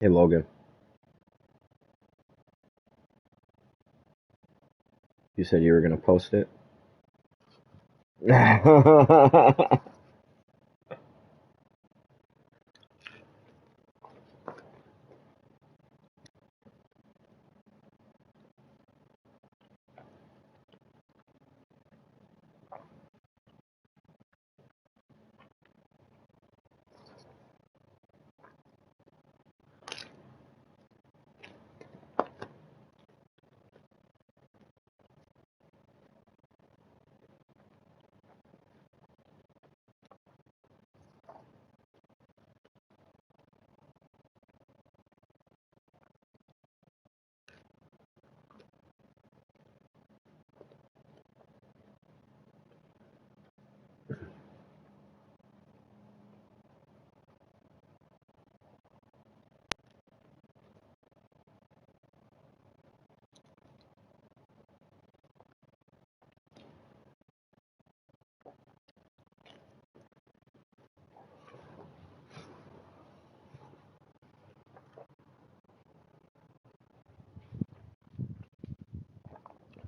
Hey, Logan. You said you were going to post it?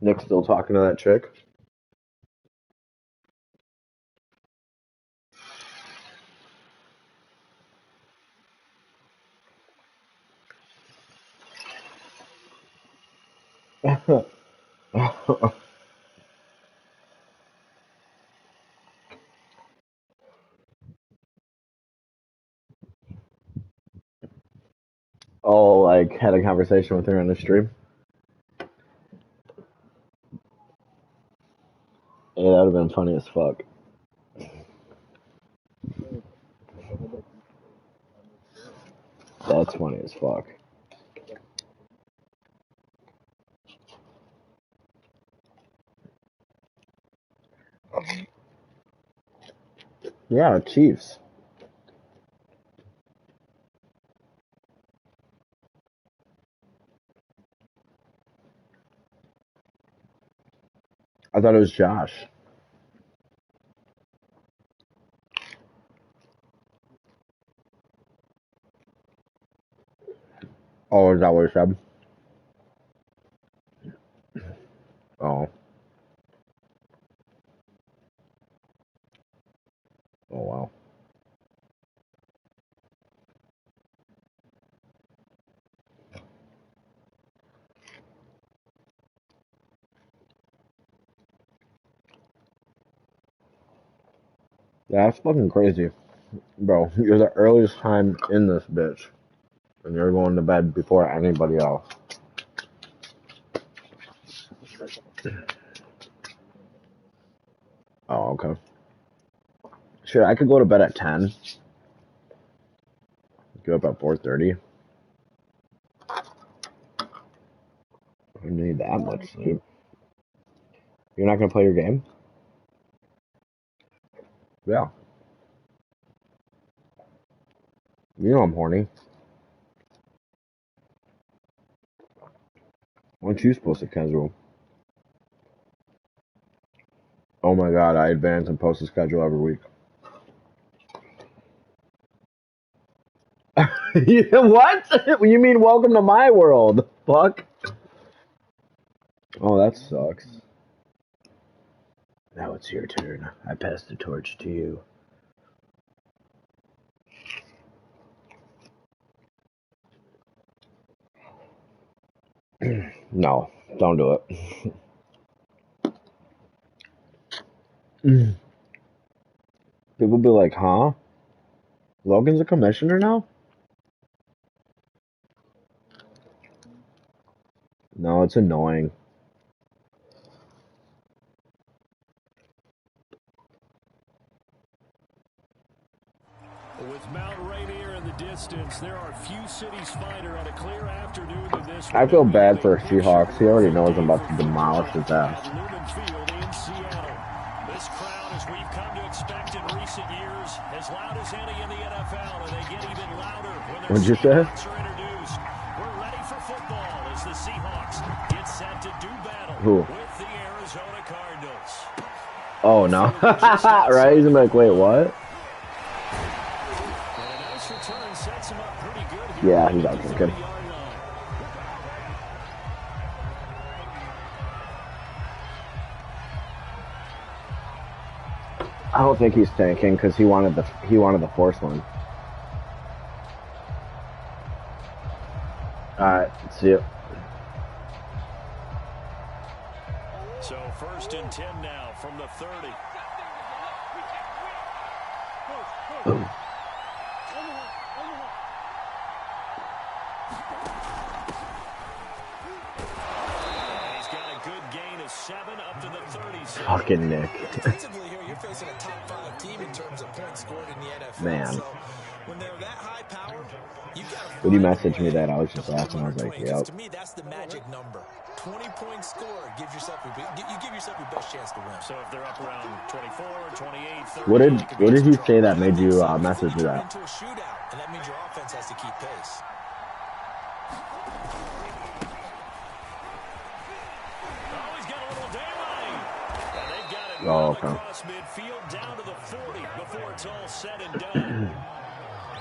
Nick's still talking to that chick? Oh, like had a conversation with her on the stream? Yeah, that would have been funny as fuck. That's funny as fuck. Yeah, Chiefs. I thought it was Josh. Oh, is that what he said? Oh. Oh, wow. Yeah, that's fucking crazy. Bro, you're the earliest time in this bitch. And you're going to bed before anybody else. Oh, okay. Shit, I could go to bed at 10. Get up at 4:30. I don't need that much sleep. You're not gonna play your game? Yeah. You know I'm horny. Why aren't you supposed to casual? Oh my god, I advance and post a schedule every week. What? You mean welcome to my world? Fuck. Oh, that sucks. Now it's your turn. I pass the torch to you. No, don't do it. People be like, huh? Logan's a commissioner now? No, it's annoying. With Mount Rainier in the distance, there are few cities finer on a clear afternoon than this. I feel bad for Seahawks. He already knows I'm about to demolish his ass. This crowd, as we've come to expect in recent years, as loud as any in the NFL, and they get even louder when their Seahawks are introduced. We're ready for football as the Seahawks get set to do battle with the Arizona Cardinals. Oh, no. Right? He's gonna be like, wait, what? And a nice return sets him up pretty good here. Yeah, he's out drinking. I don't think he's tanking because he wanted the force one. All right, see you. So 1st and 10 now from the 30. Boom. He's got a good gain of 7 up to the 30. Fucking Nick. Defensively here, you're facing a top 5 team in terms of points scored in the NFL. Man. So when they're that high powered, you got to. When you messaged me that, I was just laughing. I was like, yep. To me, that's the magic number. 20 points scored gives yourself you give yourself your best chance to win. So if they're up around 24, 28, 30, What did you say that made you message me that? Into a shootout, and that means your offense has to keep pace. Oh, he's got a little daylight. And they've got it Okay. across midfield down to the 40 before it's all said and done.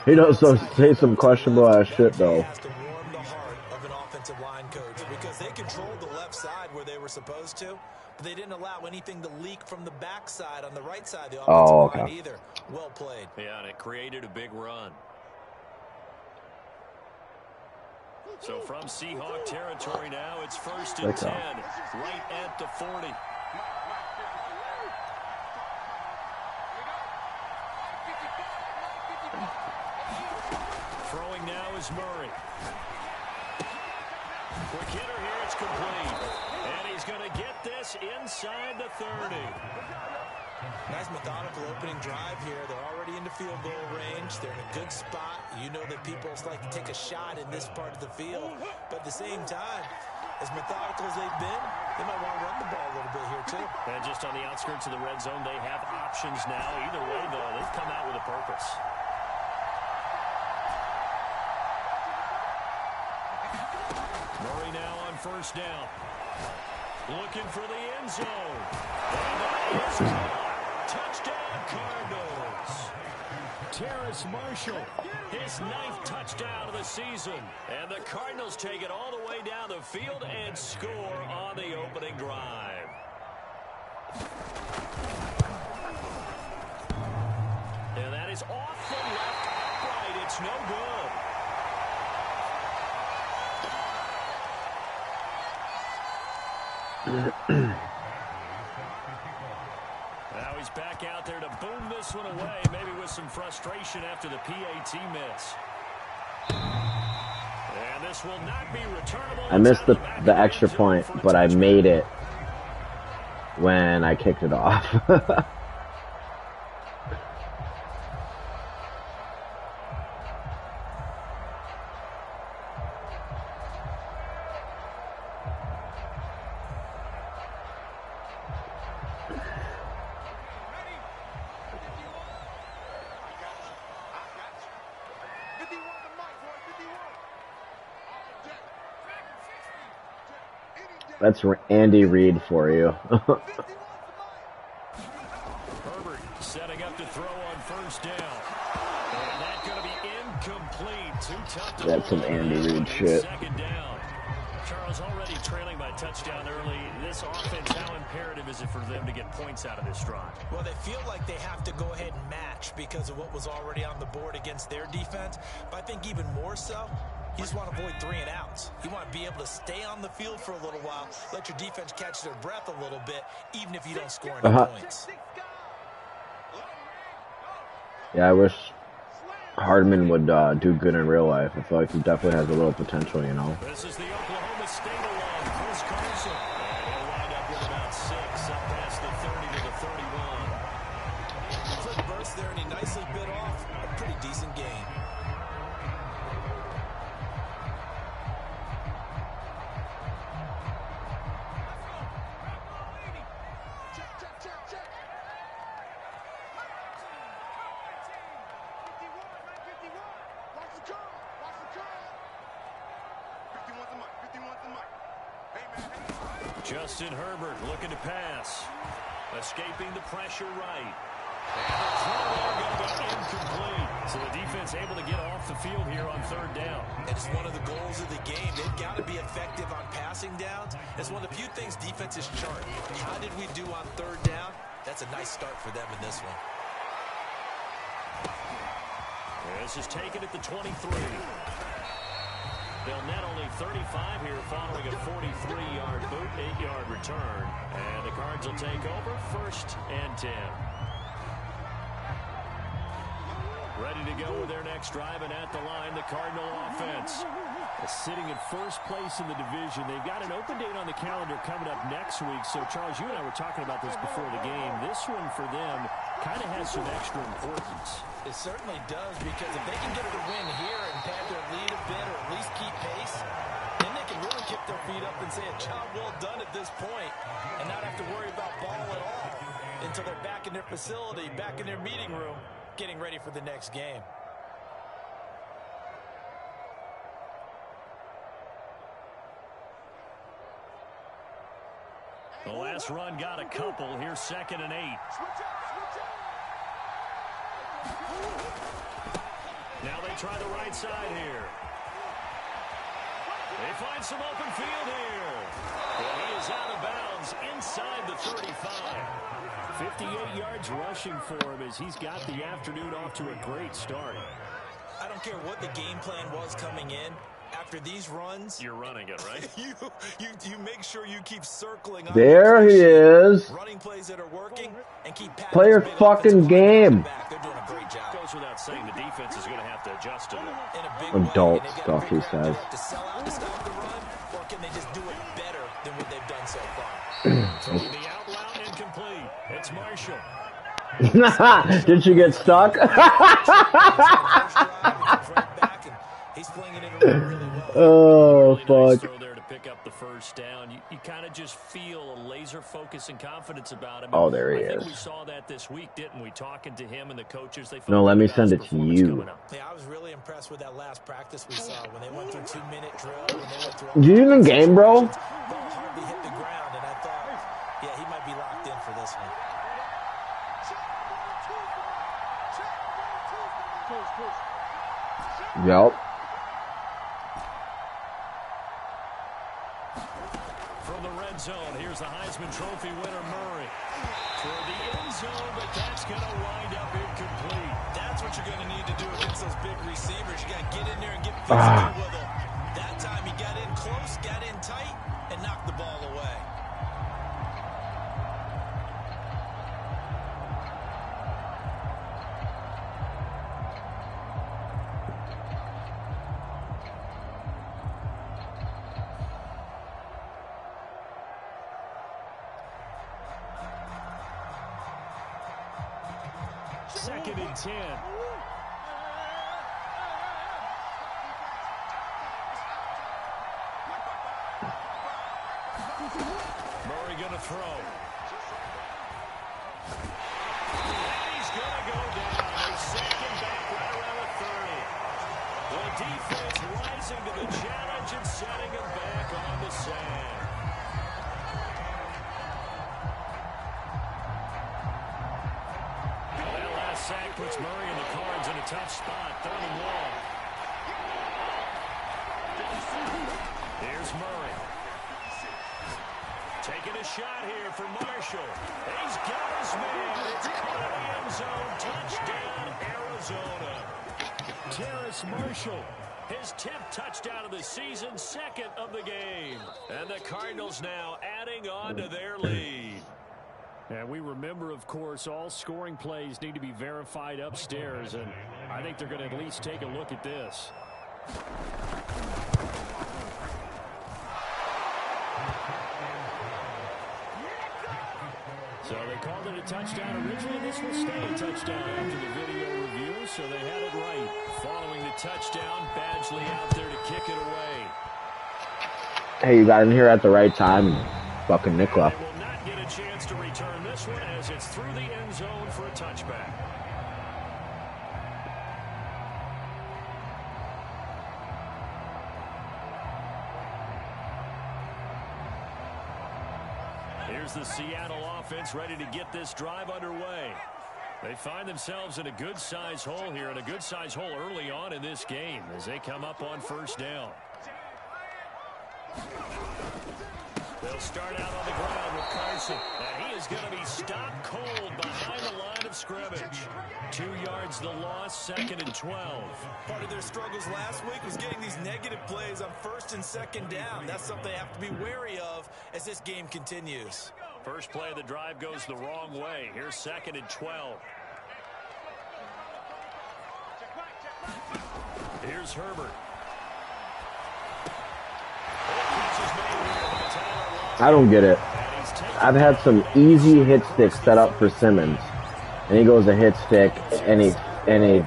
He does say some questionable ass shit though. Has to warm the heart of an offensive line coach because they controlled the left side where they were supposed to, but they didn't allow anything to leak from the backside on the right side of the offensive line either. Well played. Yeah, and it created a big run. So from Seahawk territory now, it's 1st and 10, right at the 40. Throwing now is Murray. Quick hitter here, it's complete. And he's going to get this inside the 30. Nice methodical opening drive here. They're already into field goal range. They're in a good spot. You know that people like to take a shot in this part of the field. But at the same time, as methodical as they've been, they might want to run the ball a little bit here too. And just on the outskirts of the red zone, they have options now. Either way, though, they've come out with a purpose. Murray now on 1st down. Looking for the end zone. And that is caught. Touchdown, Cardinals. Terrace Marshall, his 9th touchdown of the season. And the Cardinals take it all the way down the field and score on the opening drive. And that is off the left upright. It's no good. Now he's back out there to boom this one away, maybe with some frustration after the PAT miss. And this will not be returnable. I missed the extra point, but I made it when I kicked it off. That's Andy Reid for you. Herbert setting up to throw on 1st down. And that's going to be incomplete. Too tough to That's some Andy Reid shit. 2nd down. Charles already trailing by touchdown early. This offense, how imperative is it for them to get points out of this drive? Well, they feel like they have to go ahead and match because of what was already on the board against their defense. But I think even more so, you just want to avoid 3 and outs. You want to be able to stay on the field for a little while, let your defense catch their breath a little bit, even if you don't score any points. Yeah, I wish Hardman would do good in real life. I feel like he definitely has a little potential, you know. This is the Oklahoma State alum, Chris Carson. And he'll wind up with about 6 up past the 30 to the 31. Quick burst there, and he nicely bit off a pretty decent gain. Justin Herbert looking to pass. Escaping the pressure right. So the defense able to get off the field here on third down. It's one of the goals of the game. They've got to be effective on passing downs. It's one of the few things defenses chart. How did we do on third down? That's a nice start for them in this one. This is taken at the 23. They'll net only 35 here following a 43-yard boot, 8-yard return. And the Cards will take over 1st and 10. Ready to go with their next drive, and at the line, the Cardinal offense. Sitting in first place in the division. They've got an open date on the calendar coming up next week. So, Charles, you and I were talking about this before the game. This one for them kind of has some extra importance. It certainly does, because if they can get a win here and pad their lead a bit or at least keep pace, then they can really kick their feet up and say a job well done at this point and not have to worry about ball at all until they're back in their facility, back in their meeting room, getting ready for the next game. The last run got a couple. Here's 2nd and 8. Now they try the right side here. They find some open field here. Well, he is out of bounds inside the 35. 58 yards rushing for him as he's got the afternoon off to a great start. I don't care what the game plan was coming in. After these runs, you're running it, right? you make sure you keep circling. There he is. Running plays that are working and keep play your fucking game. They're doing a great job. Goes without saying the defense is going to have to adjust to them. Adult stuff, he says. To sell out to stop the run, or can they just do it better than what they've done so far? The out route incomplete. It's Marshall. Did you get stuck? He's playing it in really well. Oh, fuck. Throw there to pick up the first down. You kind of just feel a laser focus and confidence about him. Oh, there he is. I think is. we saw that this week, didn't we? Talking to him and the coaches. No, let me send it to you. Yeah, I was really impressed with that last practice we saw when they went through 2-minute drill. When they went through Do you even game, bro? ball hardly hit the ground, and I thought, yeah, he might be locked in for this one. Yep. From the red zone, here's the Heisman Trophy winner, Murray. Toward the end zone, but that's going to wind up incomplete. That's what you're going to need to do against those big receivers. You got to get in there and get physical with them. That time he got in close, got in tight, and knocked the ball away. Second and 10. Murray going to throw. He's going to go down. They sack him back right around the 30. The defense rising to the challenge and setting him back on the sand. Sack puts Murray and the Cards in a tough spot. 3rd and 1. Here's Murray. Taking a shot here for Marshall. He's got his man. It's caught in the end zone. Touchdown, Arizona. Terrace Marshall. His 10th touchdown of the season, 2nd of the game. And the Cardinals now adding on to their lead. And we remember, of course, all scoring plays need to be verified upstairs, and I think they're going to at least take a look at this. So they called it a touchdown originally. This will stay a touchdown after the video review, so they had it right. Following the touchdown, Badgley out there to kick it away. Hey, you got in here at the right time. Fucking Nicola. Get a chance to return this one as it's through the end zone for a touchback. Here's the Seattle offense ready to get this drive underway. They find themselves in a good-sized hole here, and a good-sized hole early on in this game as they come up on first down. They'll start out on the ground with Carson, and he is going to be stopped cold behind the line of scrimmage. 2 yards the loss, 2nd and 12. Part of their struggles last week was getting these negative plays on 1st and 2nd down. That's something they have to be wary of as this game continues. First play of the drive goes the wrong way. Here's 2nd and 12. Here's Herbert. I don't get it. I've had some easy hit sticks set up for Simmons, and he goes a hit stick, and he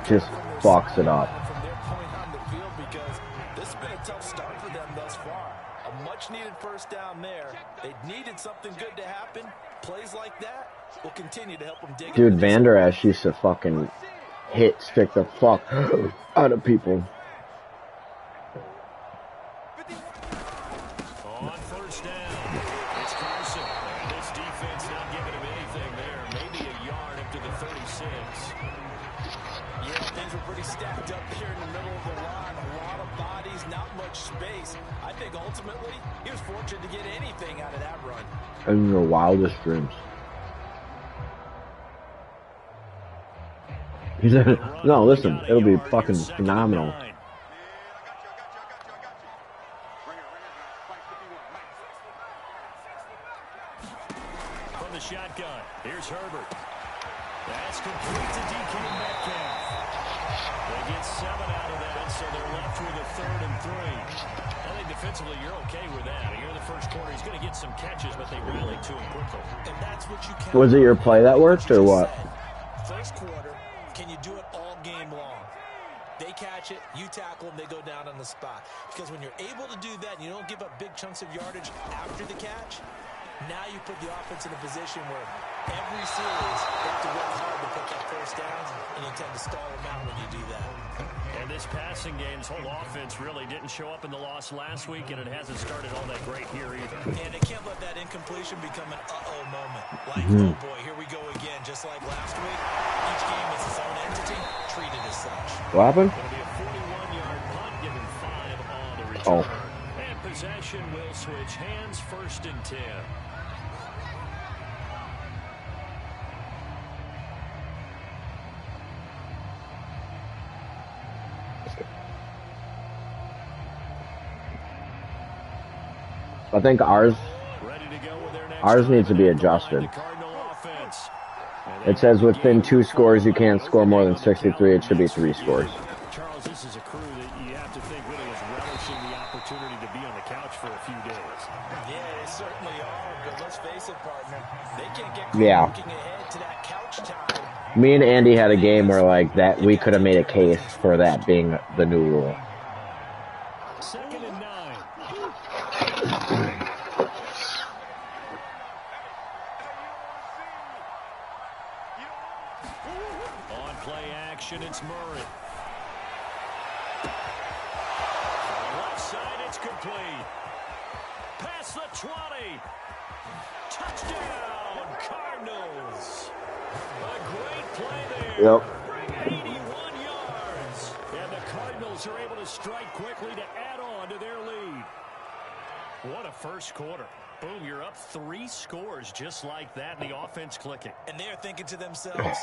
just fucks it up. From their point on the field, because this has been a tough start for them thus far. A much-needed first down there. They needed something good to happen. Plays like that will continue to help them dig. Dude, Van Der Esch used to fucking hit stick the fuck out of people. On first down, it's Carson. This defense not giving him anything there. Maybe a yard up to the 36. Yeah, things were pretty stacked up there in the middle of the line. A lot of bodies, not much space. I think ultimately he was fortunate to get anything out of that run. In your wildest dreams. He said, no, listen, it'll be fucking phenomenal. From the shotgun, here's Herbert. That's complete to DK Metcalf. They get 7 out of that, so they're left with a 3rd and 3. I think defensively you're okay with that. Here in the first quarter, he's going to get some catches, but they rallied to him quickly. And that's what you can. Was it your play that worked or what? First quarter, can you do it all game long? They catch it, you tackle them, they go down on the spot. Because when you're able to do that and you don't give up big chunks of yardage after the catch, now you put the offense in a position where every series they have to work hard to put that first down, and you tend to stall them out when you do that. And this passing game's whole offense really didn't show up in the loss last week, and it hasn't started all that great here either. And they can't let that incompletion become an uh-oh moment. Like, oh boy, here we go again, just like last week. Each game is its own entity, treated as such. What happened? It'll be a 41-yard punt, given 5 on the return. And possession will switch hands, 1st and 10. I think ours needs to be adjusted. It says within 2 scores you can't score more than 63. It should be 3 scores. Charles, this is a crew that you have to think really is relishing the opportunity to be on the couch for a few days. Yeah, they certainly are, but let's face it, partner. They can't get looking ahead to that couch time. Me and Andy had a game where like that we could have made a case for that being the new rule. 2nd and 9. On play action, it's Murray. On the left side, it's complete. Past the 20. Touchdown, Cardinals. A great play there. Yep. 81 yards. And the Cardinals are able to strike quickly to add on to their lead. What a first quarter. Boom, you're up 3 scores just like that, and the offense clicking. And they're thinking to themselves,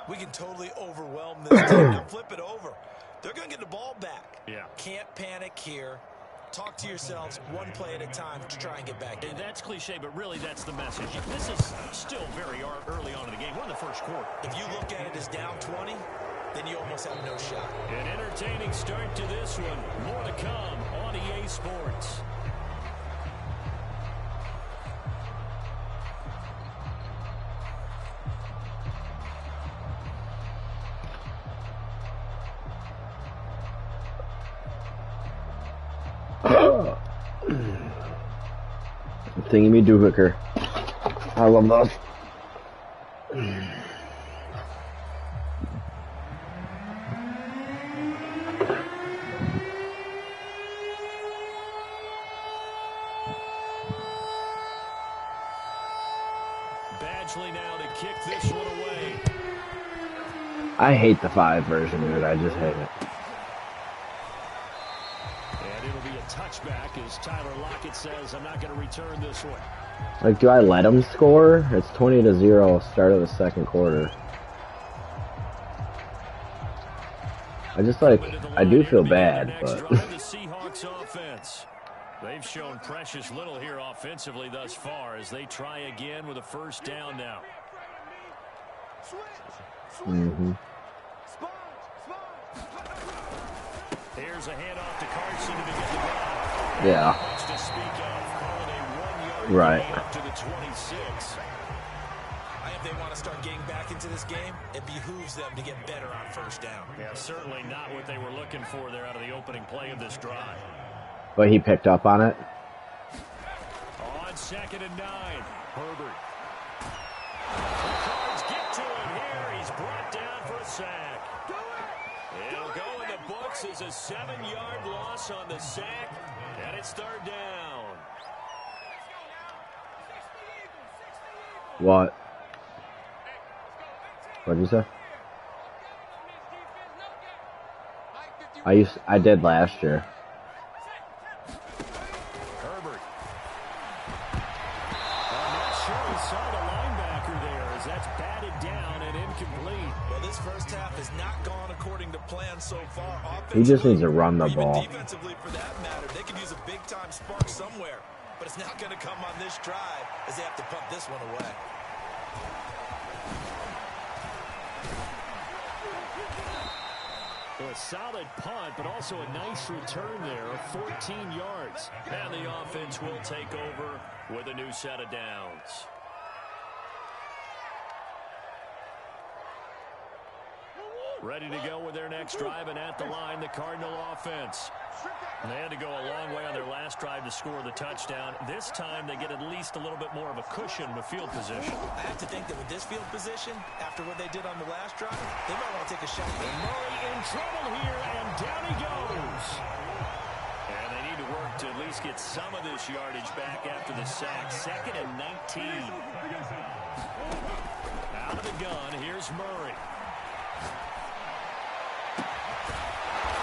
we can totally overwhelm this team. Now flip it over. They're going to get the ball back. Yeah. Can't panic here. Talk to yourselves one play at a time to try and get back in. And that's cliche, but really that's the message. This is still very early on in the game. We're in the first quarter. If you look at it as down 20, then you almost have no shot. An entertaining start to this one. More to come on EA Sports. Thingy me doohicker. I love those. Badgley now to kick this one away. I hate the 5 version, dude. I just hate it. And it'll be a touchback as Tyler Lockett says, I'm not going to return this one. Like, do I let him score? It's 20-0, start of the second quarter. I just, like, I do feel bad, but... The Seahawks offense. They've shown precious little here offensively thus far as they try again with a first down now. Mm-hmm. Here's a handoff to Carson to begin the drive. Yeah. To speak of, calling a 1-yard right. Up to the 26. If they want to start getting back into this game, it behooves them to get better on first down. Yeah, certainly not what they were looking for there out of the opening play of this drive. But he picked up on it. On 2nd and 9, Herbert. The Cards get to him here. He's brought down for a sack. It'll go in the books as a 7-yard loss on the sack, and it's 3rd down. What? What'd you say? I did last year. Herbert. I'm not sure he saw the linebacker there as that's batted down and incomplete. Well, this first half has not gone according to plan so far. He just needs to run the ball. Defensively, for that matter, they could use a big-time spark somewhere, but it's not going to come on this drive as they have to punt this one away. A solid punt, but also a nice return there of 14 yards. And the offense will take over with a new set of downs. Ready to go with their next drive, and at the line, the Cardinal offense. They had to go a long way on their last drive to score the touchdown. This time, they get at least a little bit more of a cushion with field position. I have to think that with this field position, after what they did on the last drive, they might want to take a shot. And Murray in trouble here, and down he goes. And they need to work to at least get some of this yardage back after the sack. 2nd and 19. Out of the gun, here's Murray.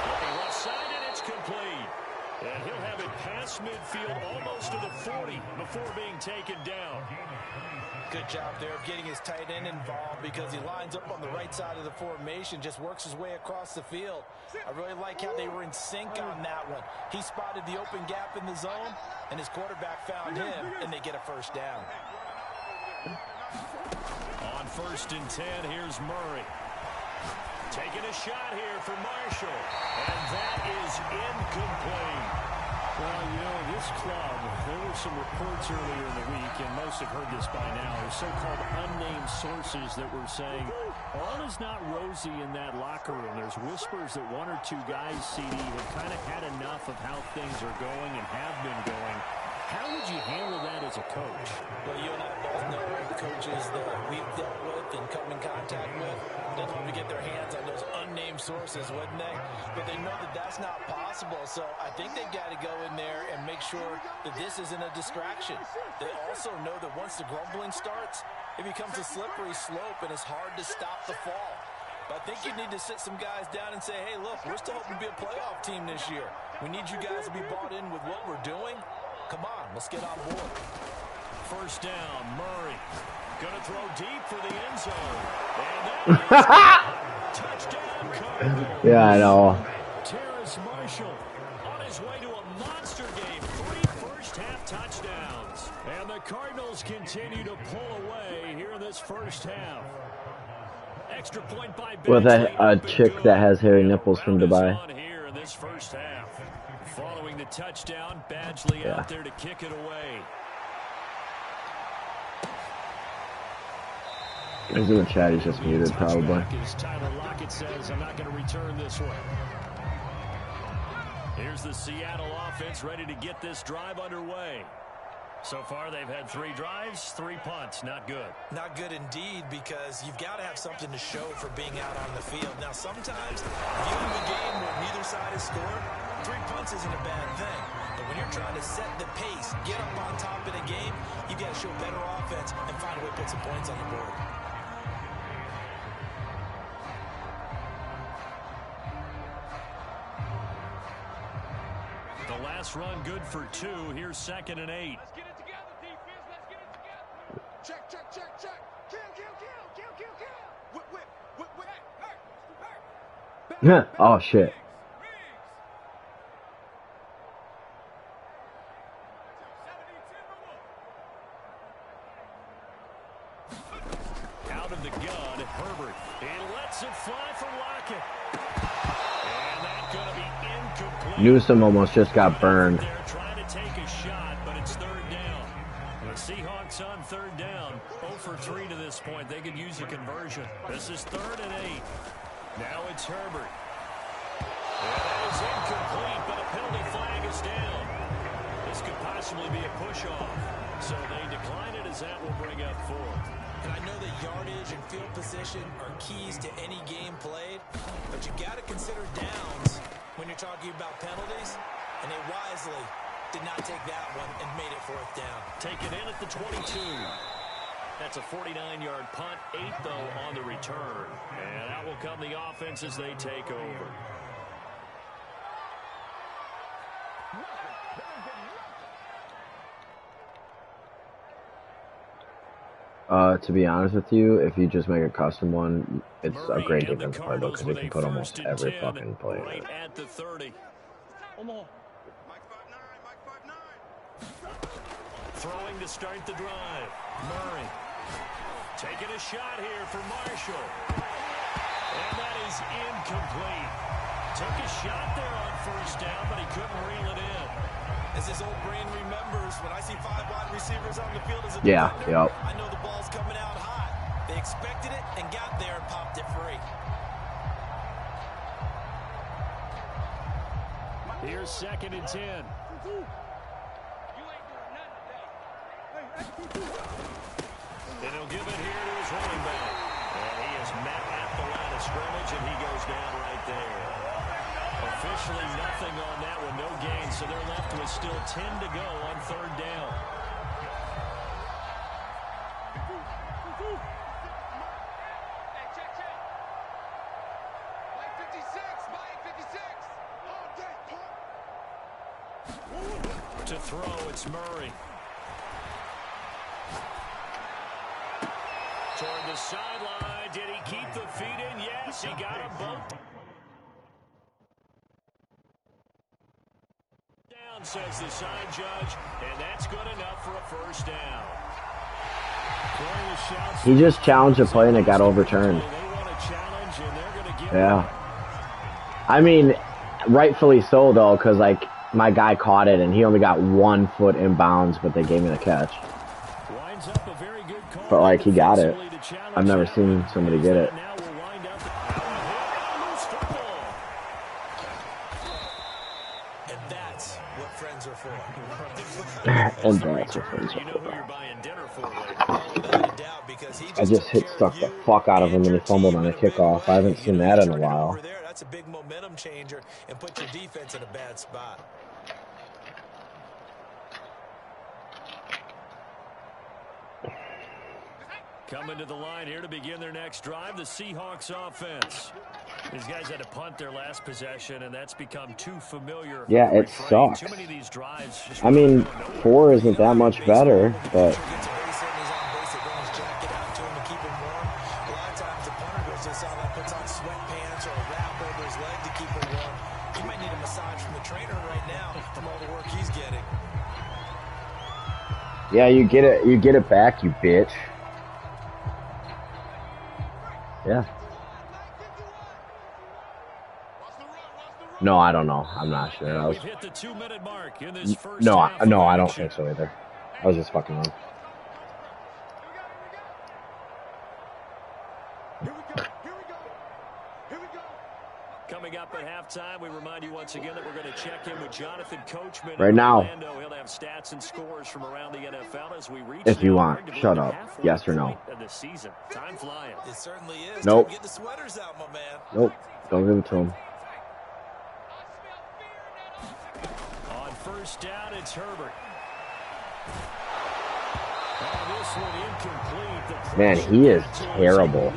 Looking left side, and it's complete. And he'll have it past midfield almost to the 40 before being taken down. Good job there of getting his tight end involved because he lines up on the right side of the formation, just works his way across the field. I really like how they were in sync on that one. He spotted the open gap in the zone, and his quarterback found him, and they get a first down. On 1st and 10, here's Murray. Taking a shot here for Marshall, and that is incomplete. Well, you know, this club, there were some reports earlier in the week, and most have heard this by now, so-called unnamed sources that were saying all is not rosy in that locker room. There's whispers that 1 or 2 guys, CD, have kind of had enough of how things are going and have been going. How would you handle that as a coach? Well, you and I both know coaches that we've dealt with and come in contact with. They'd love to get their hands on those unnamed sources, wouldn't they? But they know that that's not possible, so I think they've got to go in there and make sure that this isn't a distraction. They also know that once the grumbling starts, it becomes a slippery slope, and it's hard to stop the fall. But I think you need to sit some guys down and say, hey, look, we're still hoping to be a playoff team this year. We need you guys to be bought in with what we're doing. Come on, let's get on board. First down, Murray. Gonna throw deep for the end zone. And that is touchdown, Cardinals. Yeah, I know. Terrace Marshall on his way to a monster game. 3 first-half touchdowns. And the Cardinals continue to pull away here in this first half. Extra point by With a chick that has hairy nipples from Dubai. Here in this first half. Following the touchdown, Badgley out there to kick it away. He's doing chat, he's just muted probably. Tyler Lockett says, I'm not going to return this one. Here's the Seattle offense ready to get this drive underway. So far, they've had 3 drives, 3 punts. Not good. Not good indeed, because you've got to have something to show for being out on the field. Now, sometimes, viewing the game where neither side has scored, 3 punts isn't a bad thing. But when you're trying to set the pace, get up on top in a game, you've got to show better offense and find a way to put some points on the board. last run good for 2. Here's 2nd and 8. Let's get it together, defense. Let's get it together. Check, check, check, check. Kill, kill, kill, kill, kill, kill. Whip, whip, whip, whip. Hey, hey. Oh shit. Out of the gun, Herbert. He lets it fly for Lockett. And that's going to be incomplete. Newsom almost just got burned. They're trying to take a shot, but it's 3rd down. The Seahawks on 3rd down. 0 for 3 to this point. They could use a conversion. This is 3rd and 8. Now it's Herbert. And that is incomplete, but a penalty flag is down. This could possibly be a push-off. So they decline it as that will bring up 4. And I know that yardage and field position are keys to any game played, but you got to consider downs when you're talking about penalties, and they wisely did not take that one and made it 4th down. Take it in at the 22. That's a 49-yard punt, 8 though on the return. And out will come the offense as they take over. To be honest with you, if you just make a custom one, it's a great defensive part though, because you can put almost every fucking play in it. At the 30. Throwing to start the drive. Murray taking a shot here for Marshall. And that is incomplete. Took a shot there on 1st down, but he couldn't reel it in. As his old brain remembers, when I see 5 wide receivers on the field as a Yeah, defender, yep. I know the ball's coming out hot. They expected it and got there and popped it free. Here's 2nd and 10. And he'll give it here to his running back. And he is met at the line of scrimmage, and he goes down right there. Officially nothing on that one, no gain, so they're left with still 10 to go on 3rd down. To throw, it's Murray. Toward the sideline. Did he keep the feet in? Yes, he got them both. Down, says the side judge, and that's good enough for a 1st down. He just challenged a play and it got overturned. Yeah. I mean, rightfully so, though, because, like, my guy caught it and he only got 1 foot in bounds, but they gave me the catch. But, like, he got it. I've never seen somebody get it. And that's what friends are for. And that's what friends are for. I just stuck the fuck out of him and he fumbled on a kickoff. I haven't seen that in a while. That's a big momentum changer and put your defense in a bad spot. Coming to the line here to begin their next drive, the Seahawks offense. These guys had to punt their last possession, and that's become too familiar. Yeah, it sucks. Too many of these drives. I mean, 4 isn't that much better, but... Yeah, you get it back, you bitch. Yeah. No, I don't know. I'm not sure. I was... No, I don't think so either. I was just fucking wrong. Coming up at halftime, we remind you once again that we're going to check in with Jonathan Coachman right now. He'll have stats and scores from around the NFL as we reach. If you want, shut up. Yes or no? The season. Time flying. It certainly is. Nope. Get the sweaters out, my man. Nope. Don't give it to him. On 1st down, it's Herbert. This one incomplete. Man, he is terrible.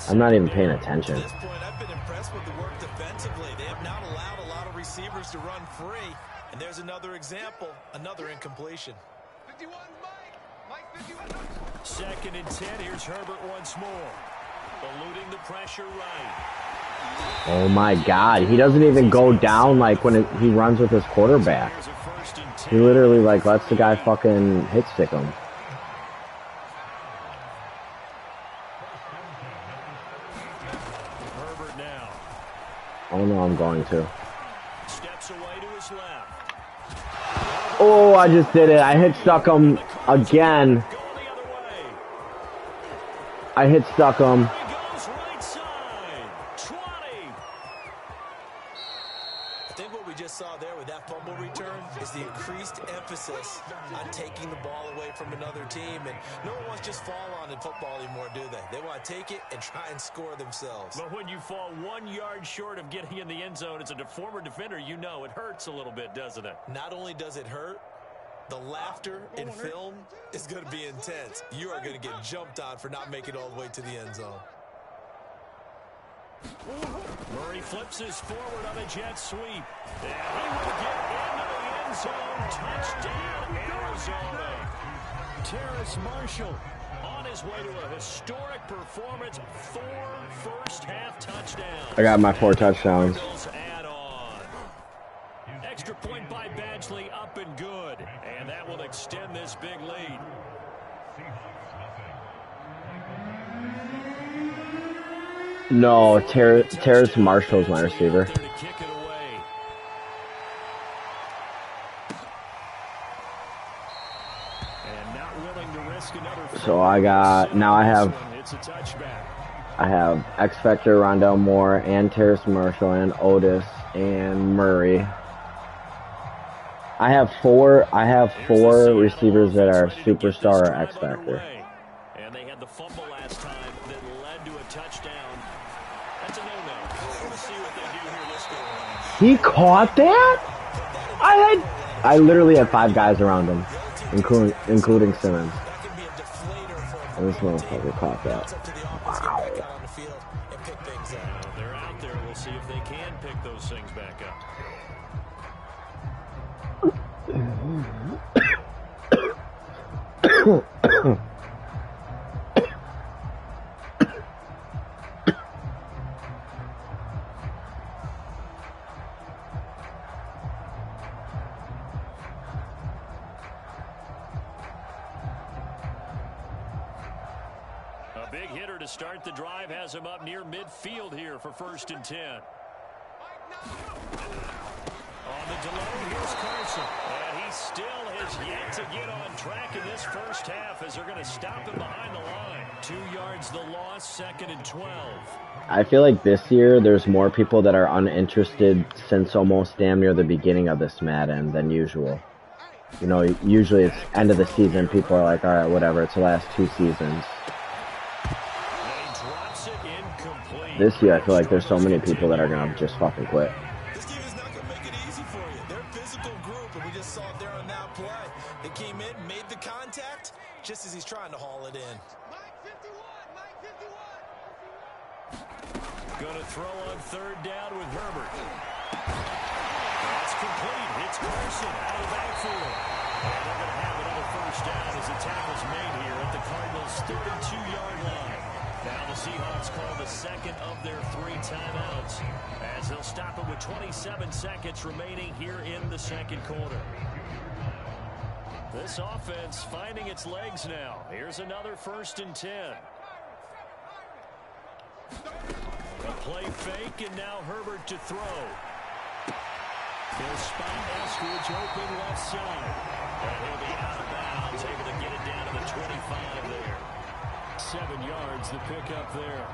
I'm not even paying attention. At this point, I've been impressed with the work defensively. They have not allowed a lot of receivers to run free. And there's another example, another incompletion. 51, Mike 51. 2nd and 10. Here's Herbert once more. Eluding the pressure right. Oh my God, he doesn't even go down like when he runs with his quarterback. Here's a 1st and 10. He literally like lets the guy fucking hit stick him. Herbert now. Oh no, I'm going to. Steps away to his left. Oh, I just did it. I hit stuck him again. Going the other way. I hit stuck him. He goes right side. 20. I think what we just saw there with that fumble return is the increased emphasis on taking the ball away from another team. And no one wants to just fall on in football anymore, do they? They want to take it and try and score themselves. But when you fall 1 yard short of getting in the end zone as a former defender, you know it hurts a little bit, doesn't it? Not only does it hurt, the laughter in film is going to be intense. You are going to get jumped on for not making it all the way to the end zone. Murray flips his forward on a jet sweep. And he will get into the end zone. Touchdown, Arizona. Terrace Marshall on his way to a historic performance. 4 first-half touchdowns. I got my 4 touchdowns. Add on. Extra point by Badgley, up and good. And that will extend this big lead. No, Terrace Marshall's my receiver. So I got, now I have X Factor, Rondell Moore, and Terrace Marshall, and Otis, and Murray. I have four receivers that are superstar or X Factor. And they had the fumble last time that led to a touchdown. That's a no-no. We'll see what they do here this go around. He caught that? I literally had 5 guys around him, including Simmons. And this motherfucker caught that. Wow. They're out there. We'll see if they can pick those things back up. A big hitter to start the drive has him up near midfield here for 1st and 10. On the delay, here's Carson. And he still has yet to get on track in this first half as they're going to stop him behind the line. 2 yards the loss, 2nd and 12. I feel like this year there's more people that are uninterested since almost damn near the beginning of this Madden than usual. You know, usually it's end of the season. People are like, all right, whatever. It's the last 2 seasons. This year, I feel like there's so many people that are going to just fucking quit. This team is not going to make it easy for you. They're a physical group, and we just saw it there on that play. They came in, made the contact, just as he's trying to haul it in. Mike 51, Mike 51. Going to throw on 3rd down with Herbert. That's complete. Hits Carson out of the backfield. And they're going to have another first down as the tackle's made here at the Cardinals' 32-yard line. Now the Seahawks call the 2nd of their 3 timeouts as they'll stop it with 27 seconds remaining here in the 2nd quarter. This offense finding its legs now. Here's another 1st and 10. A play fake, and now Herbert to throw. They'll spot Eskridge open left side. And he'll be out of bounds, able to get it down to the 25 there. 7 yards, the pickup there.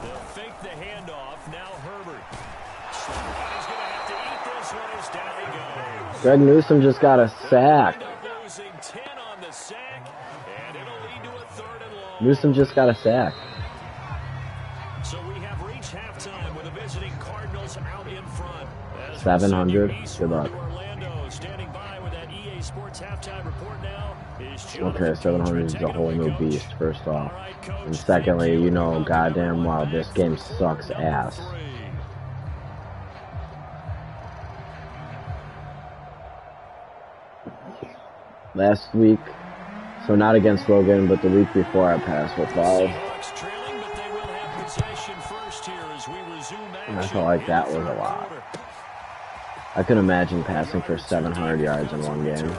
They'll fake the handoff. Now Herbert. He's going to have to eat this one as down he goes. Greg Newsome just got a sack. Losing 10 on the sack, and it'll lead to a 3rd and long. Newsome just got a sack. So we have reached halftime with the visiting Cardinals out in front. 700. Good luck. Orlando standing by with that EA NBC Sports halftime report now is Okay, 700 is a whole new beast, first off. And secondly, you know goddamn well this game sucks ass. Last week, so not against Logan, but the week before I passed with 5. And I felt like that was a lot. I could imagine passing for 700 yards in one game.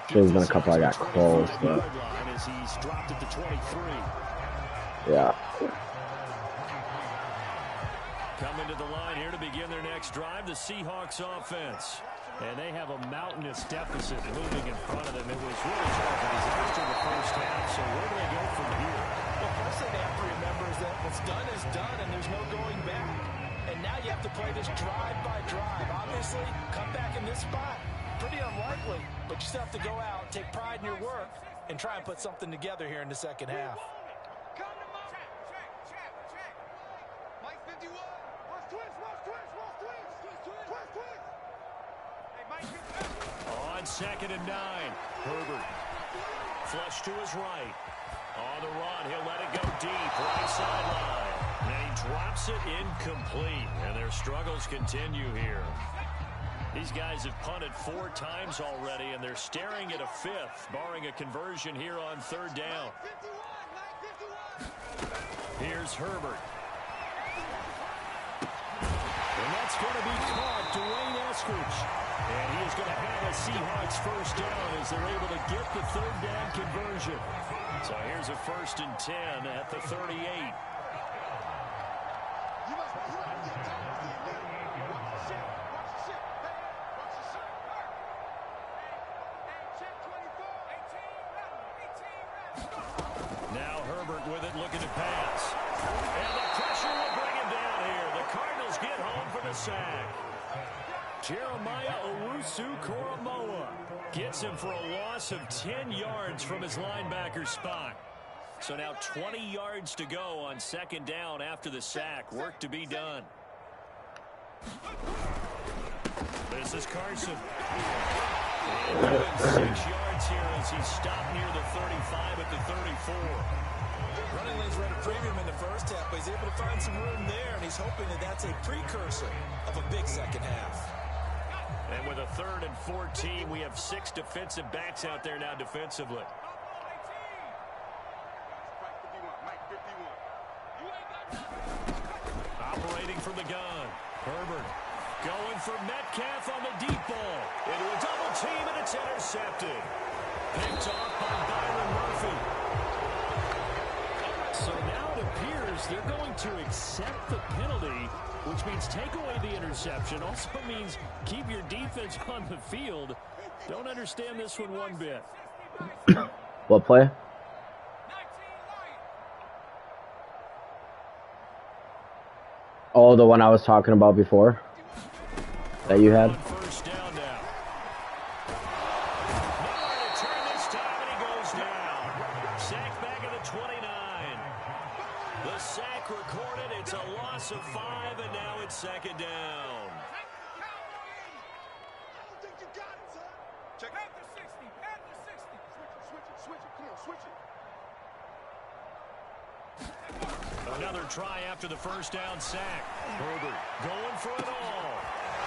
There's been a couple I got close, but yeah. Coming to the line here to begin their next drive, the Seahawks offense. And they have a mountainous deficit looming in front of them. It was really tough. It was after the first half, so where do they go from here? Well, first thing they have to remember is that what's done is done, and there's no going back. And now you have to play this drive by drive. Obviously, come back in this spot, pretty unlikely. But you still have to go out, take pride in your work, and try and put something together here in the second half. Mike 51. Watch twist, watch twist, watch twist. Twist, twist. Hey, Mike 51. On 2nd and 9, Herbert flush to his right. On the run, he'll let it go deep, right sideline. And he drops it incomplete, and their struggles continue here. These guys have punted 4 times already, and they're staring at a 5th, barring a conversion here on 3rd down. Here's Herbert. And that's going to be caught, Dwayne Eskridge. And he is going to have a Seahawks first down as they're able to get the 3rd down conversion. So here's a 1st and 10 at the 38. Now Herbert with it, looking to pass. And the pressure will bring him down here. The Cardinals get home for the sack. Jeremiah Owusu-Koramoah gets him for a loss of 10 yards from his linebacker spot. So now 20 yards to go on 2nd down after the sack. Work to be done. This is Carson. And 6 yards here as he stopped near the 35 at the 34. Running lanes were at a premium in the first half, but he's able to find some room there, and he's hoping that that's a precursor of a big second half. And with a 3rd and 14, we have 6 defensive backs out there now defensively. Operating from the gun, Herbert going for Metcalf on the deep ball. Into a double team, and it's intercepted. Picked off by Byron Murphy. So now it appears they're going to accept the penalty, which means take away the interception. Also means keep your defense on the field. Don't understand this one bit. What play? Oh, the one I was talking about before that you had. First down now. Nowhere to turn this time, and he goes down. Sack back at the 29. The sack recorded. It's a loss of 5, and now it's 2nd down. Check out the 60, at the 60. Switch it, come on, switch it. Another try after the first down sack. Herbert going for it all.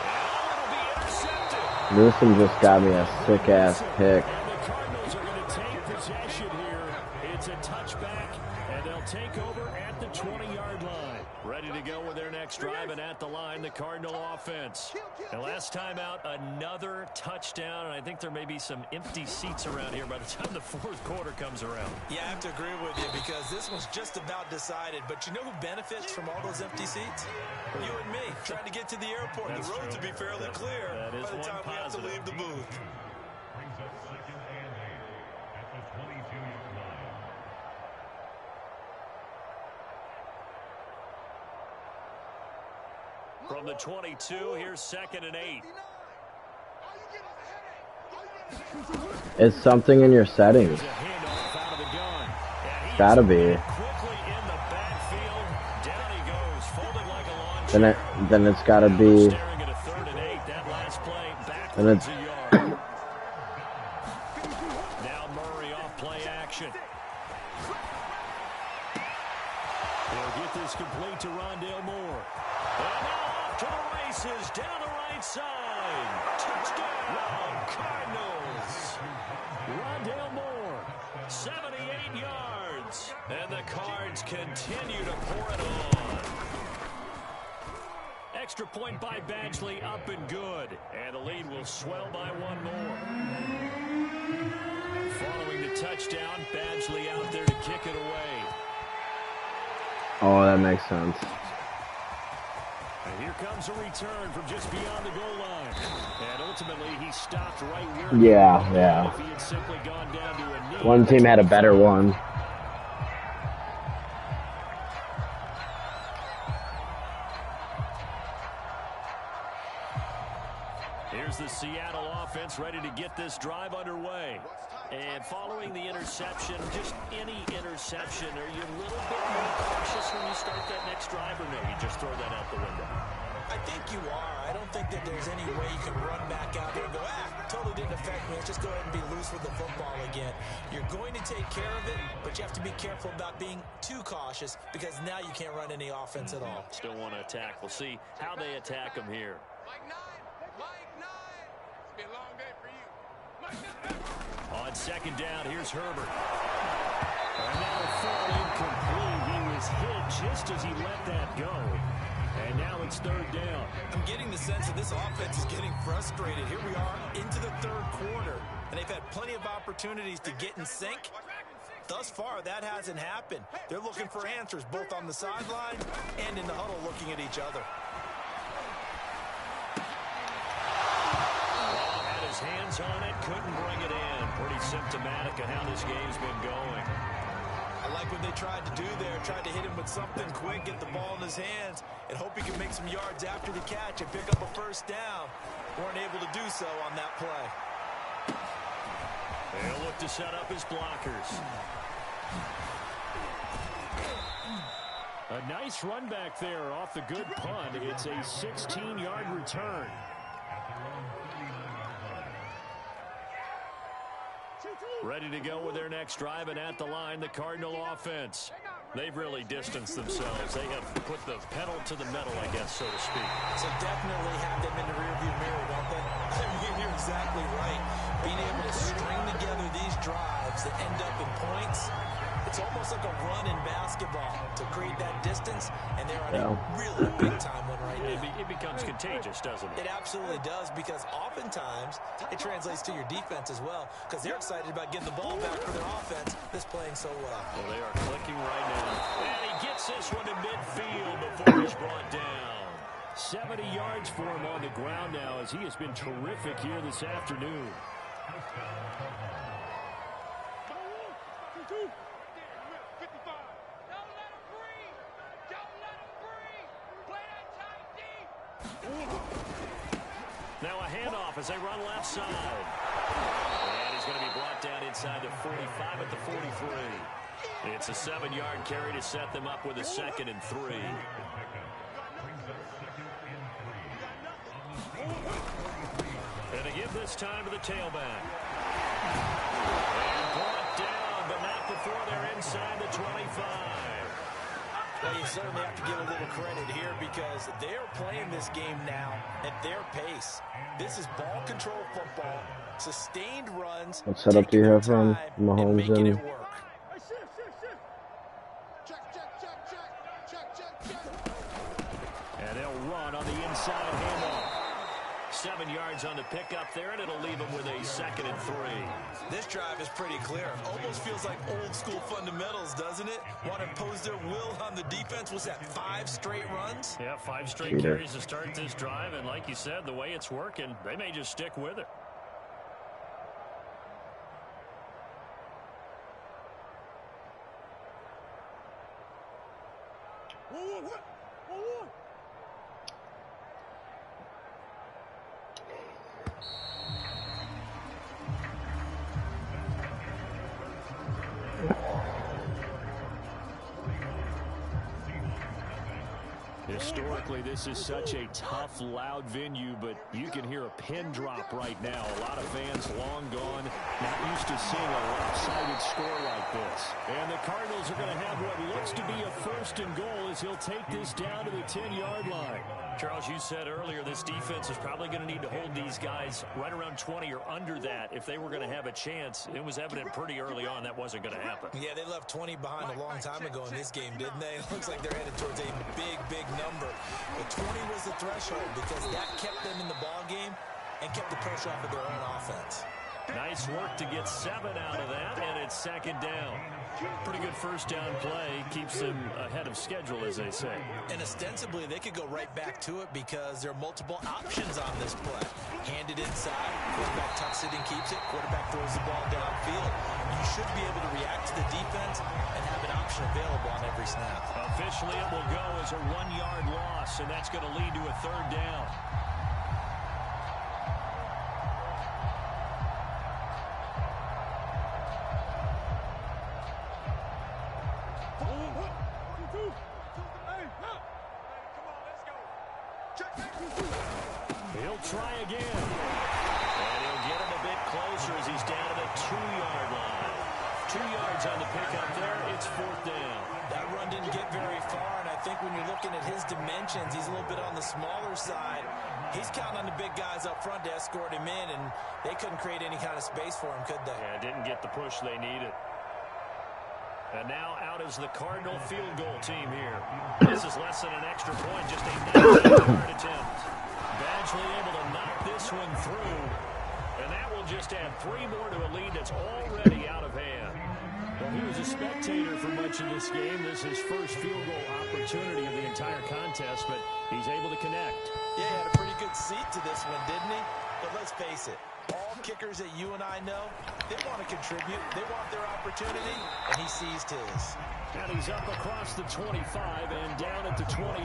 And it'll be intercepted. Newsom just got me a sick-ass pick. And the Cardinals are going to take possession here. It's a touchback, and they'll take over at the 20-yard line. Ready to go with their next drive, and at the line, the Cardinal offense. And last time out, another touchdown, and I think there may be some empty seats around here by the time the 4th quarter comes around. Yeah, I have to agree with you because this one's just about decided. But you know who benefits from all those empty seats? You and me, trying to get to the airport. That's the roads true. will be fairly clear That is by the one time we have to positive. leave the booth. From the 22, here's 2nd and 8. It's something in your settings. There's a handoff out of the gun. And he Gotta is be. quickly in the backfield. Down he goes, folded like a lawn chair. Then it's gotta be. Staring at a 3rd and 8. That last play, Then it's backwards a yard. pass complete to Rondale Moore. And now off to the races down the right side. Touchdown, Cardinals. Rondale Moore, 78 yards. And the Cards continue to pour it on. Extra point by Badgley, up and good. And the lead will swell by one more. Following the touchdown, Badgley out there to kick it away. Oh, that makes sense. And here comes a return from just beyond the goal line. And ultimately, he stopped right where Yeah. if he had simply gone down to a knee. One team had a better one. Here's the Seattle offense ready to get this drive underway. And following the interception, just any interception, are you a little bit more cautious when you start that next drive, or no, you just throw that out the window? I think you are. I don't think that there's any way you can run back out there and go, totally didn't affect me. Let's just go ahead and be loose with the football again. You're going to take care of it, but you have to be careful about being too cautious because now you can't run any offense at all. Still want to attack. We'll see how they attack them here. Mike 9. It's been a long day for you. Mike 9. On second down, here's Herbert. And now a throw incomplete. He was hit just as he let that go. And now it's third down. I'm getting the sense that this offense is getting frustrated. Here we are into the third quarter, and they've had plenty of opportunities to get in sync. Thus far, that hasn't happened. They're looking for answers both on the sideline and in the huddle looking at each other. Had his hands on it, couldn't bring it in. Pretty symptomatic of how this game's been going. I like what they tried to do there. Tried to hit him with something quick, get the ball in his hands, and hope he can make some yards after the catch and pick up a first down. Weren't able to do so on that play. They'll look to set up his blockers. A nice run back there off the good punt. It's a 16-yard return. Ready to go with their next drive, and at the line, the Cardinal offense. They've really distanced themselves. They have put the pedal to the metal, I guess, so to speak. So definitely have them in the rearview mirror, don't they? I mean, you're exactly right. Being able to string together these drives that end up in points, it's almost like a run in basketball to create that distance, and they're on a really big-time one right now. It becomes contagious, doesn't it? It absolutely does, because oftentimes it translates to your defense as well, because they're excited about getting the ball back for their offense that's playing so well. Well, they are clicking right now. And he gets this one to midfield before he's brought down. 70 yards for him on the ground now, as he has been terrific here this afternoon. Now a handoff as they run left side. And he's going to be brought down inside the 45 at the 43. It's a 7-yard carry to set them up with a 2nd and 3. And to give this time to the tailback. And brought down, but not before they're inside the 25. Well, you certainly have to give a little credit here because they're playing this game now at their pace. This is ball control football, sustained runs. What setup do you have from Mahomes and and And they'll run on the inside handoff. 7 yards on the pickup there, and it'll leave them with a 2nd and 3. This drive is pretty clear. Almost feels like old school fundamentals, doesn't it? Want to impose their will on the defense. Was that 5 straight runs? Yeah, 5 straight carries to start this drive, and like you said, the way it's working, they may just stick with it. historically, this is such a tough, loud venue, but you can hear a pin drop right now. A lot of fans long gone, not used to seeing a lopsided score like this. And the Cardinals are going to have what looks to be a 1st and goal as he'll take this down to the 10-yard line. Charles, you said earlier this defense is probably going to need to hold these guys right around 20 or under that if they were going to have a chance. It was evident pretty early on that wasn't going to happen. Yeah, they left 20 behind a long time ago in this game, didn't they? It looks like they're headed towards a big number. But 20 was the threshold because that kept them in the ball game and kept the pressure off of their own offense. Nice work to get 7 out of that, and it's 2nd down. Pretty good 1st down play. Keeps them ahead of schedule, as they say. And ostensibly, they could go right back to it because there are multiple options on this play. Hand it inside, quarterback tucks it and keeps it, quarterback throws the ball downfield. You should be able to react to the defense and have an option available on every snap. Officially, it will go as a 1-yard loss, and that's going to lead to a 3rd down. He'll try again. And he'll get him a bit closer as he's down to the 2-yard line. 2 yards on the pickup there. It's 4th down. That run didn't get very far, and I think when you're looking at his dimensions, he's a little bit on the smaller side. He's counting on the big guys up front to escort him in, and they couldn't create any kind of space for him, could they? Yeah, didn't get the push they needed. And now out is the Cardinal field goal team here. This is less than an extra point, just a 19-yard attempt. Badgley able to knock this one through, and that will just add 3 more to a lead that's already out of hand. Well, he was a spectator for much of this game. This is his first field goal opportunity of the entire contest, but he's able to connect. Yeah, he had a pretty good seat to this one, didn't he? But let's face it, all kickers that you and I know, they want to contribute. They want their opportunity, and he seized his. And he's up across the 25 and down at the 28.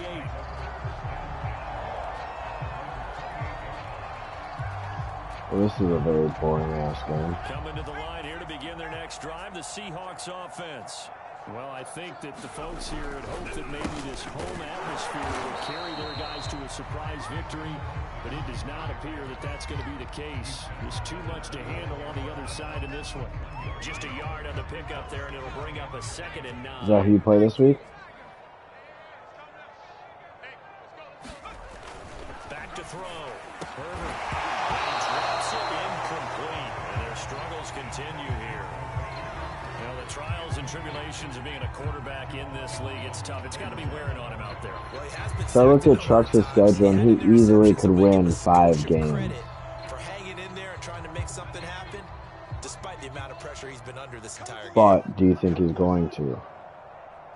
Well, this is a very boring-ass game. Coming to the line here to begin their next drive, the Seahawks offense. Well, I think that the folks here had hoped that maybe this home atmosphere would carry their guys to a surprise victory, but it does not appear that that's going to be the case. There's too much to handle on the other side in this one. Just a yard on the pickup there, and it'll bring up a 2nd and 9. Is that who you play this week? Back to throw. Herbert drops it incomplete, and their struggles continue here. You know, the trials and tribulations of being a quarterback in this league, it's tough. It's got to be wearing on him out there. Well, he has been. So I looked at Trucks' schedule, and he easily could win 5 games. For hanging in there and trying to make something happen, despite the amount of pressure he's been under this entire game. But do you think he's going to?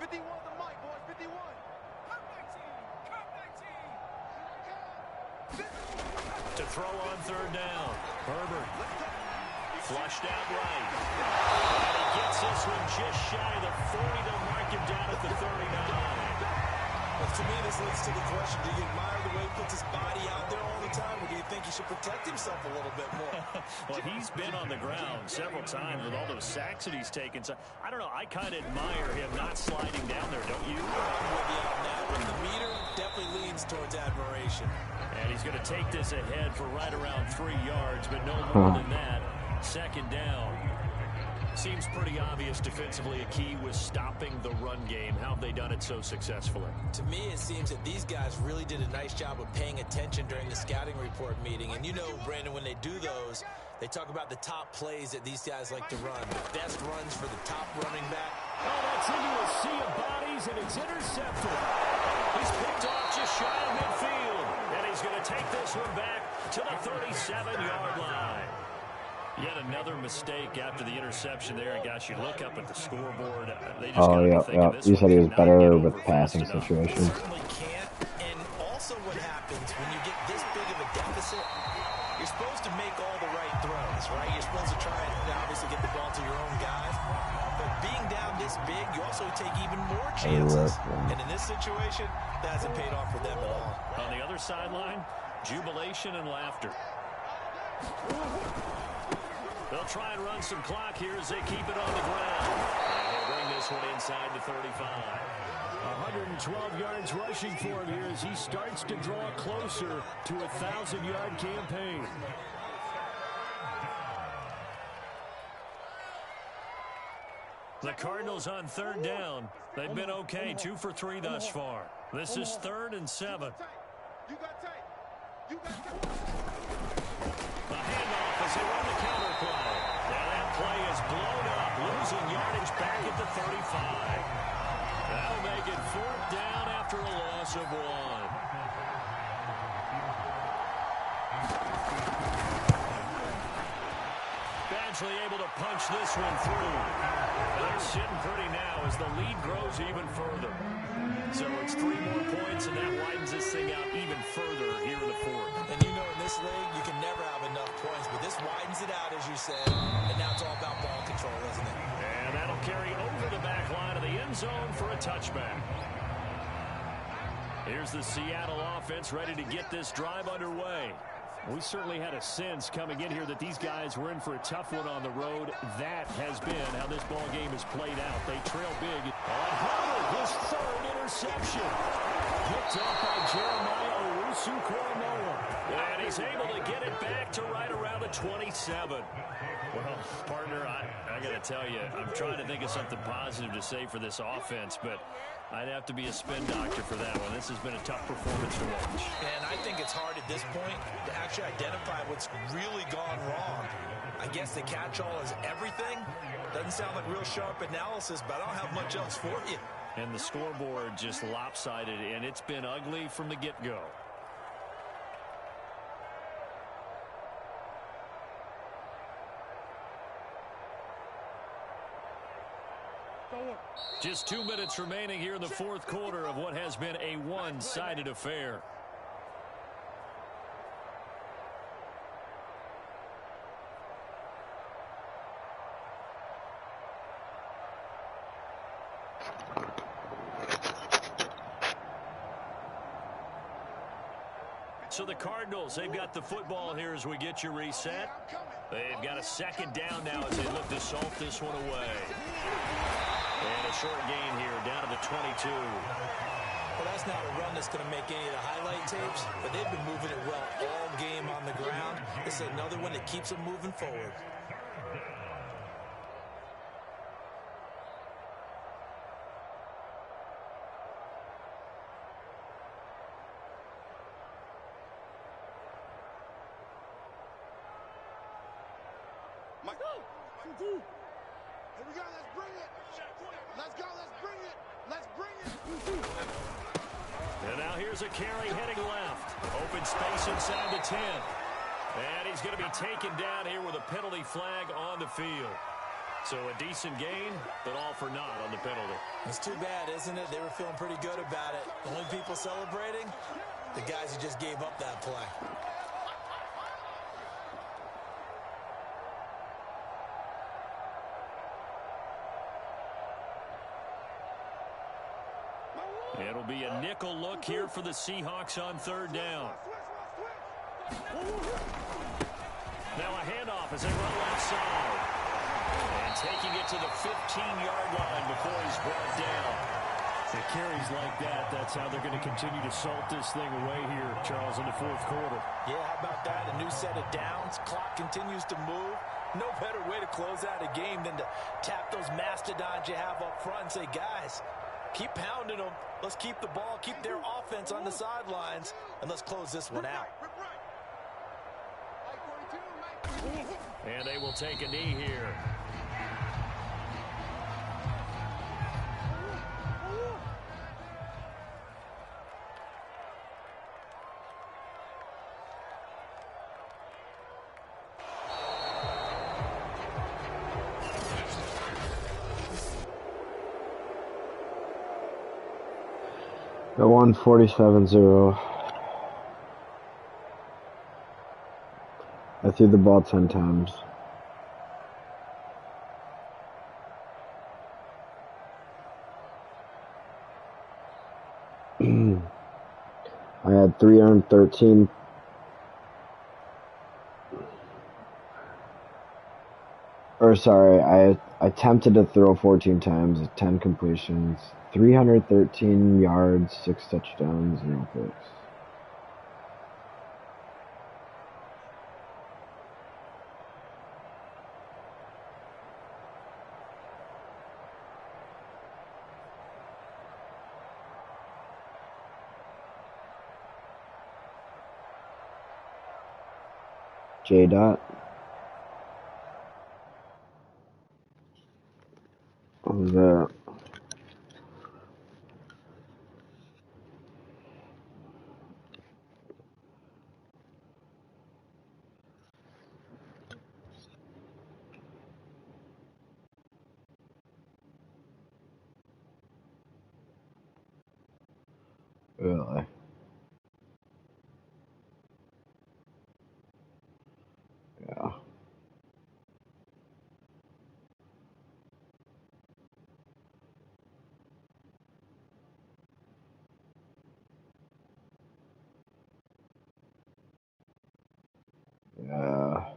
51 the mic, boys, 51. Come back team. Come back team. To throw on 3rd down. Herbert flushed out right. And he gets this one just shy of the 40. They'll mark him down at the 39. Well, to me, this leads to the question, do you admire the way he puts his body out there all the time, or do you think he should protect himself a little bit more? Well, he's been on the ground several times with all those sacks that he's taken. So, I don't know. I kind of admire him not sliding down there, don't you? I'm with you on that one. The meter definitely leans towards admiration. And he's going to take this ahead for right around 3 yards, but no more than that. 2nd down. Seems pretty obvious defensively a key was stopping the run game. How have they done it so successfully? To me, it seems that these guys really did a nice job of paying attention during the scouting report meeting. And you know, Brandon, when they do those, they talk about the top plays that these guys like to run. The best runs for the top running back. Oh, that's into a sea of bodies, and it's intercepted. He's picked off just shy of midfield. And he's going to take this one back to the 37-yard line. Yet another mistake after the interception there. And gosh, you look up at the scoreboard. They just yeah. You said he was better with passing situations. Certainly can't. And also what happens when you get this big of a deficit, you're supposed to make all the right throws, right? You're supposed to try and obviously get the ball to your own guys. But being down this big, you also take even more chances. And in this situation, that hasn't paid off for them at all. On the other sideline, jubilation and laughter. They'll try and run some clock here as they keep it on the ground. And they'll bring this one inside the 35. 112 yards rushing for him here as he starts to draw closer to a 1,000-yard campaign. The Cardinals on third down. They've been okay, 2 for 3 thus far. This is 3rd and 7. You got tape. You got tape. The handoff as they run the counter play. Now that play is blown up, losing yardage back at the 35. That'll make it 4th down after a loss of 1. Badgley able to punch this one through. They're sitting pretty now as the lead grows even further. So it's 3 more points, and that widens this thing out even further here in the 4th. And you know, in this league, you can never have enough points, but this widens it out, as you said, and now it's all about ball control, isn't it? And that'll carry over the back line of the end zone for a touchback. Here's the Seattle offense ready to get this drive underway. We certainly had a sense coming in here that these guys were in for a tough one on the road. That has been how this ball game has played out. They trail big. And Howard, his 3rd interception. Picked up by Jeremiah Owusu-Koramoah. And he's able to get it back to right around the 27. Well, partner, I got to tell you, I'm trying to think of something positive to say for this offense, but I'd have to be a spin doctor for that one. This has been a tough performance to watch. And I think it's hard at this point to actually identify what's really gone wrong. I guess the catch-all is everything. Doesn't sound like real sharp analysis, but I don't have much else for you. And the scoreboard just lopsided, and it's been ugly from the get-go. Just 2 minutes remaining here in the 4th quarter of what has been a one-sided affair. So the Cardinals, they've got the football here as we get you reset. They've got a 2nd down now as they look to salt this one away. And a short gain here down to the 22. Well, that's not a run that's going to make any of the highlight tapes, but they've been moving it well all game on the ground. This is another one that keeps them moving forward. Here we go, let's bring it. Let's go, let's bring it. Let's bring it. And now here's a carry heading left. Open space inside the 10. And he's going to be taken down here with a penalty flag on the field. So a decent gain, but all for naught on the penalty. It's too bad, isn't it? They were feeling pretty good about it. The only people celebrating, the guys who just gave up that play. It'll be a nickel look here for the Seahawks on 3rd down. Now a handoff as they run left side. And taking it to the 15-yard line before he's brought down. The carries like that, that's how they're going to continue to salt this thing away here, Charles, in the 4th quarter. Yeah, how about that? A new set of downs. Clock continues to move. No better way to close out a game than to tap those mastodons you have up front and say, guys, keep pounding them. Let's keep the ball, keep their offense on the sidelines, and let's close this one out. And they will take a knee here. They won 47-0. I threw the ball 10 times. I had 313. Or sorry, I attempted to throw 14 times, 10 completions, 313 yards, 6 touchdowns, 0 picks. J. Dot. What was that? Really? Yeah. Yeah.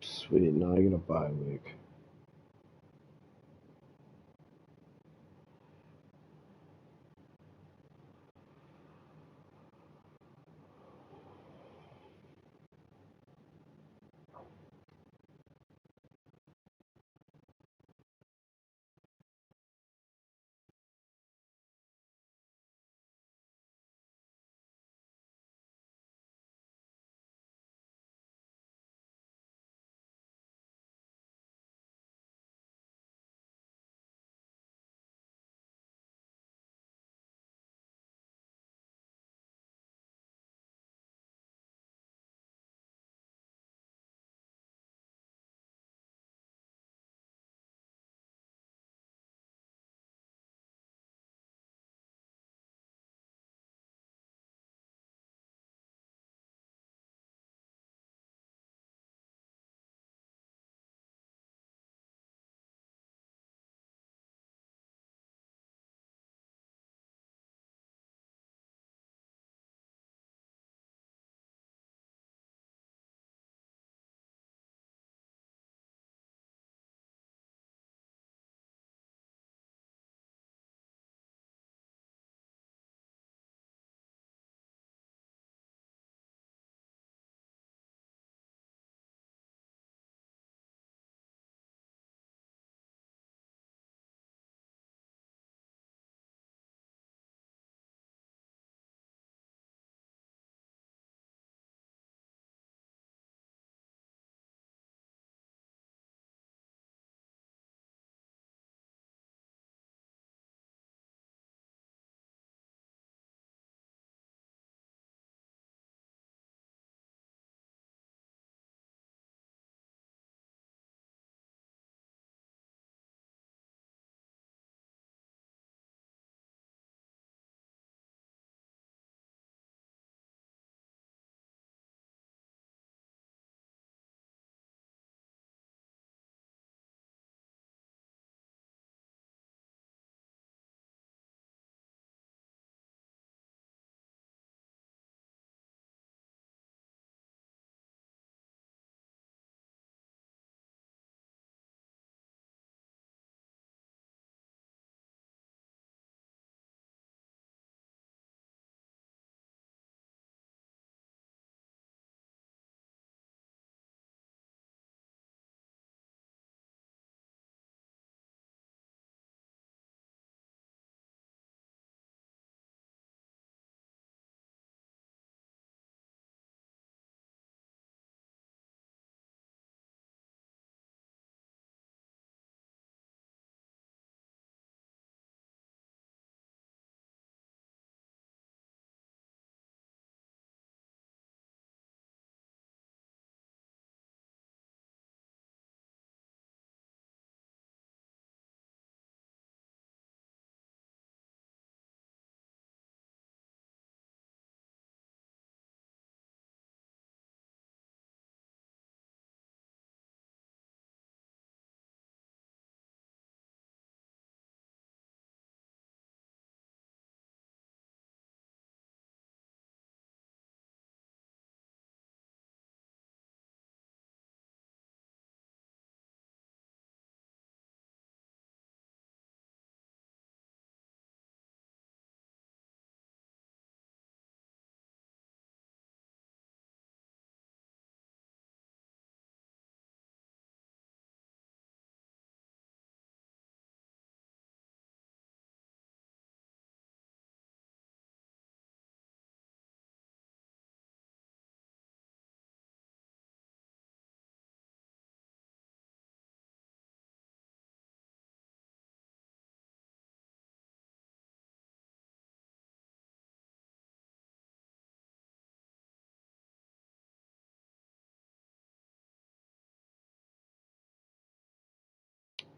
Sweet, now I get a bye week.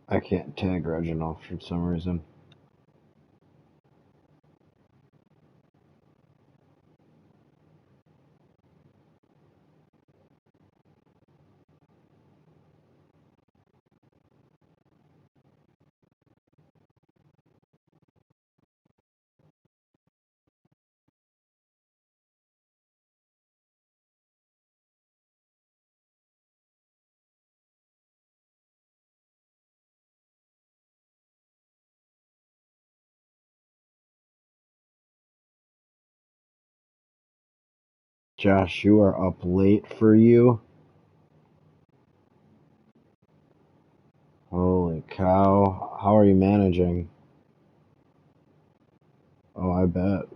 I can't tag Reginald for some reason. Josh, you are up late for you. Holy cow. How are you managing? Oh, I bet.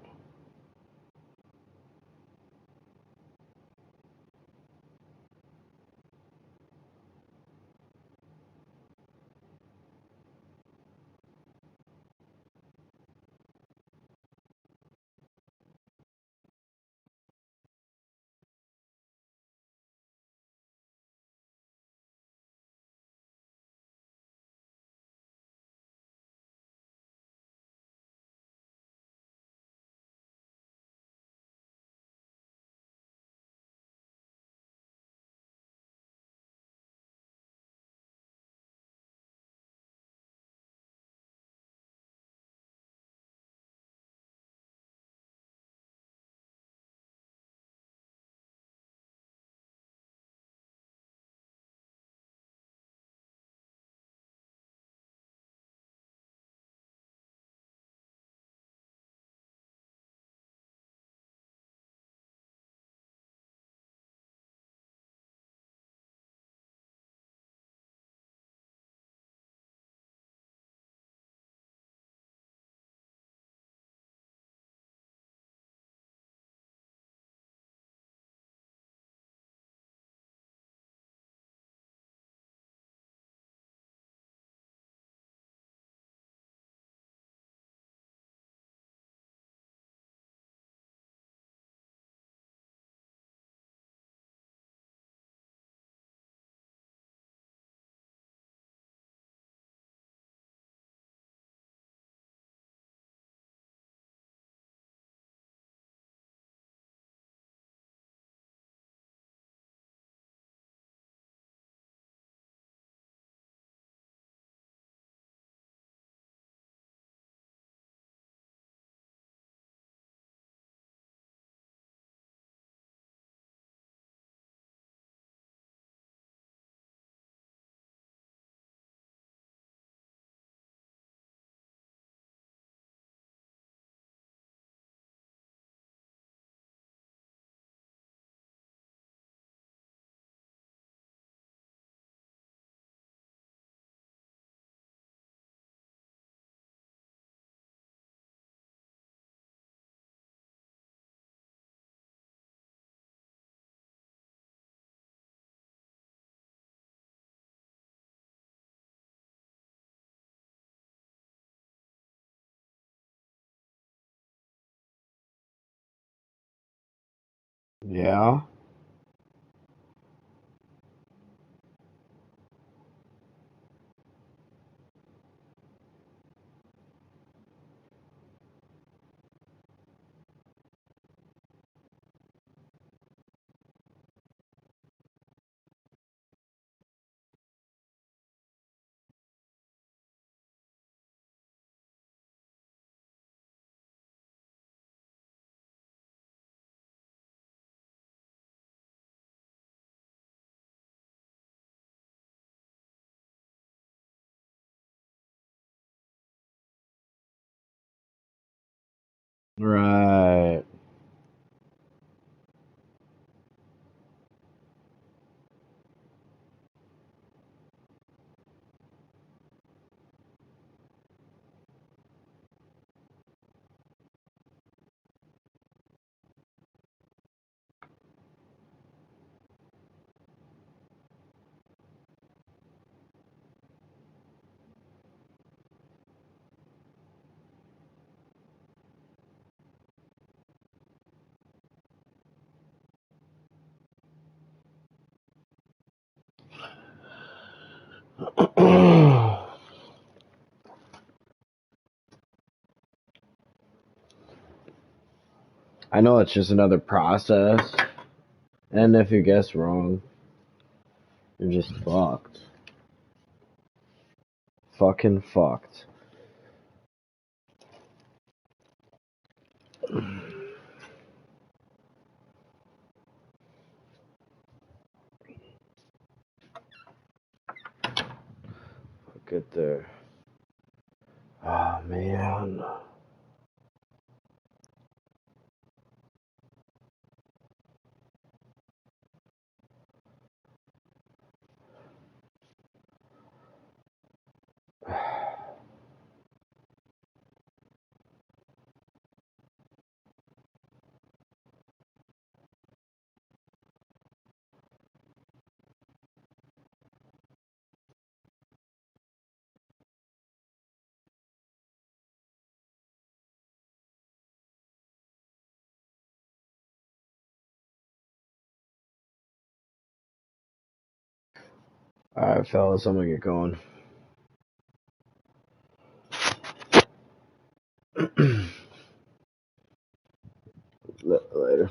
Yeah? Right. I know it's just another process, and if you guess wrong, you're just fucked. Fucking fucked. Get there. Oh man. Alright, fellas, I'm gonna get going. Later.